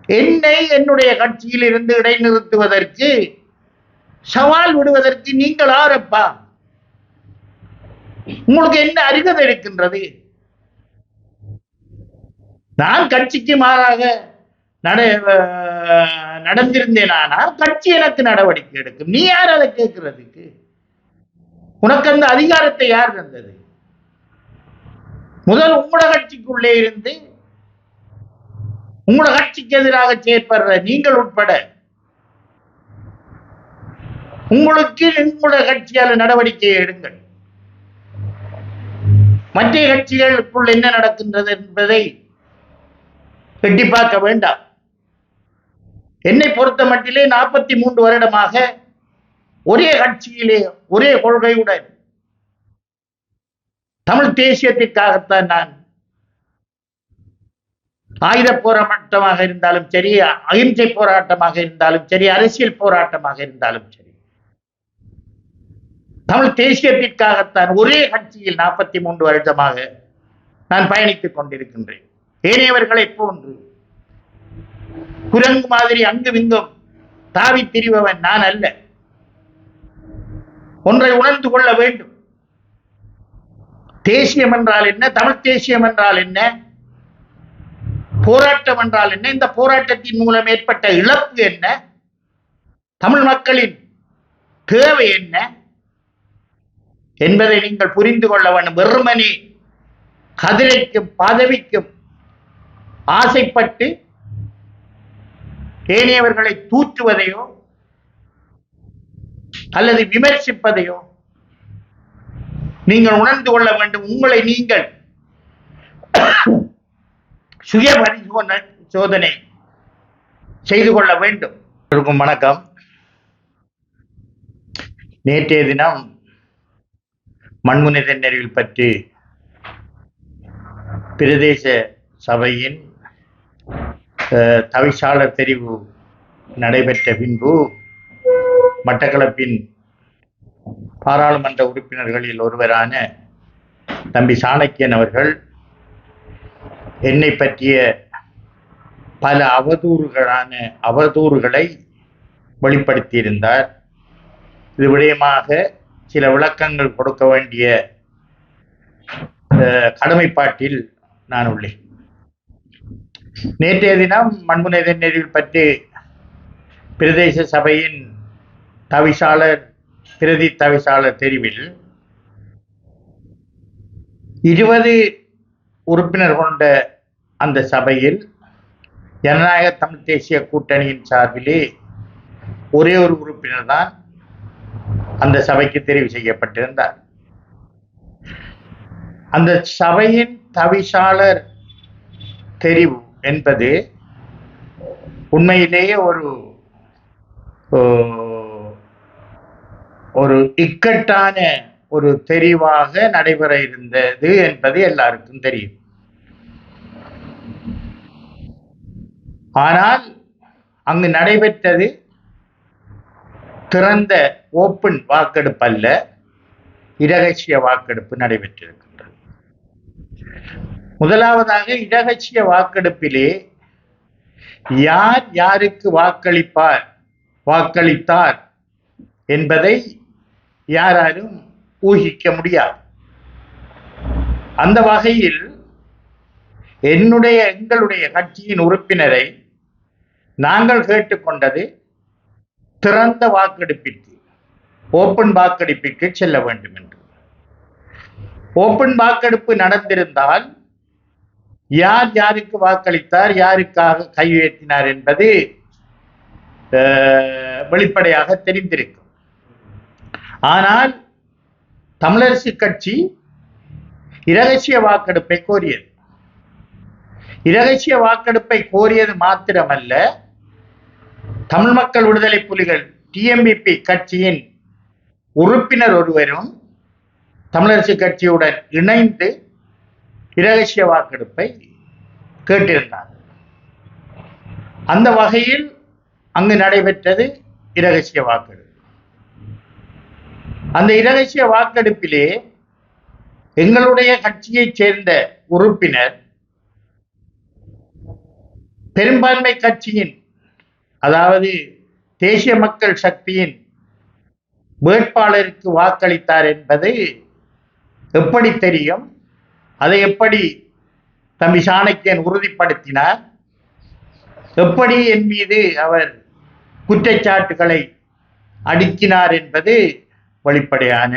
என்னை என்னுடைய கட்சியில் இருந்து இடைநிறுத்துவதற்கு சவால் விடுவதற்கு நீங்கள் ஆரப்பா? உங்களுக்கு என்ன அருகதை இருக்கின்றது? நான் கட்சிக்கு மாறாக நடந்திருந்தேனானால் கட்சி எனக்கு நடவடிக்கை எடுக்கும். நீ யார் அதை கேட்கிறதுக்கு? உனக்கு அந்த அதிகாரத்தை யார் தந்தது? முதல் உங்களோட கட்சிக்குள்ளே இருந்து உங்களோட கட்சிக்கு எதிராக செயற்படுற நீங்கள் உட்பட உங்களுக்கு உங்களோட கட்சியால் நடவடிக்கையை எடுங்கள். மற்ற கட்சிகளுக்குள் என்ன நடக்கின்றது என்பதை எட்டி பார்க்க வேண்டாம். என்னை பொறுத்த மட்டிலே 43 வருடமாக ஒரே கட்சியிலே ஒரே கொள்கையுடன் தமிழ் தேசியத்திற்காகத்தான் நான் ஆயுத போராட்டமாக இருந்தாலும் சரி, அகிம்சை போராட்டமாக இருந்தாலும் சரி, அரசியல் போராட்டமாக இருந்தாலும் சரி, தமிழ் தேசியத்திற்காகத்தான் ஒரே கட்சியில் 43 வருடமாக நான் பயணித்துக் கொண்டிருக்கின்றேன். ஏனையவர்களை போன்று குரங்கு மாதிரி அங்கும் இங்கும் தாவி திரிபவன் நான் அல்ல. ஒன்றை உணர்ந்து கொள்ள வேண்டும். தேசியம் என்றால் என்ன? தமிழ் தேசியம் என்றால் என்ன? போராட்டம் என்றால் என்ன? இந்த போராட்டத்தின் மூலம் ஏற்பட்ட இழப்பு என்ன? தமிழ் மக்களின் தேவை என்ன என்பதை நீங்கள் புரிந்து கொள்ள வேண்டும். வெறுமனே கதிரைக்கும் பதவிக்கும் ஆசைப்பட்டு ஏனையவர்களை தூற்றுவதையோ அல்லது விமர்சிப்பதையோ நீங்கள் உணர்ந்து கொள்ள வேண்டும். உங்களை நீங்கள் சுய பரிசோதனை செய்து கொள்ள வேண்டும். வணக்கம். நேற்றைய தினம் மண்முனை தென்னறிவில் பற்றி பிரதேச சபையின் தவிசாளர் தெரிவு நடைபெற்ற பின்பு மட்டக்களப்பின் பாராளுமன்ற உறுப்பினர்களில் ஒருவரான தம்பி சாணக்கியன் அவர்கள் என்னை பற்றிய பல அவதூறுகளை வெளிப்படுத்தியிருந்தார். இது விடயமாக சில விளக்கங்கள் கொடுக்க வேண்டிய கடமைப்பாட்டில் நான் உள்ளேன். நேற்றைய தினம் மண்முனை தென்னறிவில் பற்றி பிரதேச சபையின் பிரதி தவிசாளர் தெரிவில் 20 உறுப்பினர் கொண்ட அந்த சபையில் ஜனநாயக தமிழ் தேசிய கூட்டணியின் சார்பிலே ஒரே ஒரு உறுப்பினர் தான் அந்த சபைக்கு தெரிவு செய்யப்பட்டிருந்தார். அந்த சபையின் தவிசாளர் தெரிவு என்பது உண்மையிலேயே ஒரு இக்கட்டான ஒரு தெரிவாக நடைபெற இருந்தது என்பது எல்லாருக்கும் தெரியும். ஆனால் அங்கு நடைபெற்றது திறந்த ஓப்பன் வாக்கெடுப்பு அல்ல, இரகசிய வாக்கெடுப்பு நடைபெற்றிருக்கின்றது. முதலாவதாக இரகசிய வாக்கெடுப்பிலே யார் யாருக்கு வாக்களித்தார் என்பதை யாராலும் ஊகிக்க முடியாது. அந்த வகையில் எங்களுடைய கட்சியின் உறுப்பினரை நாங்கள் கேட்டுக்கொண்டது திறந்த வாக்கெடுப்பிற்கு, ஓப்பன் வாக்கெடுப்பிற்கு செல்ல வேண்டும் என்று. ஓப்பன் வாக்கெடுப்பு நடந்திருந்தால் யார் யாருக்கு வாக்களித்தார், யாருக்காக கை உயர்த்தினார் என்பது வெளிப்படையாக தெரிந்திருக்கும். ஆனால் தமிழரசு கட்சி இரகசிய வாக்கெடுப்பை கோரியது. இரகசிய வாக்கெடுப்பை கோரியது மாத்திரமல்ல, தமிழ் மக்கள் விடுதலை புலிகள் டிஎம்பிபி கட்சியின் உறுப்பினர் ஒருவரும் தமிழரசு கட்சியுடன் இணைந்து இரகசிய வாக்கெடுப்பை கேட்டிருந்தார். அந்த வகையில் அங்கு நடைபெற்றது இரகசிய வாக்கெடுப்பு. அந்த இரகசிய வாக்கெடுப்பிலே எங்களுடைய கட்சியைச் சேர்ந்த உறுப்பினர் பெரும்பான்மை கட்சியின், அதாவது தேசிய மக்கள் சக்தியின் வேட்பாளருக்கு வாக்களித்தார் என்பது எப்படி தெரியும்? அதை எப்படி தம்பி சாணக்கியன் உறுதிப்படுத்தினார்? எப்படி என் மீது அவர் குற்றச்சாட்டுகளை அடுக்கினார் என்பது வெளிப்படையான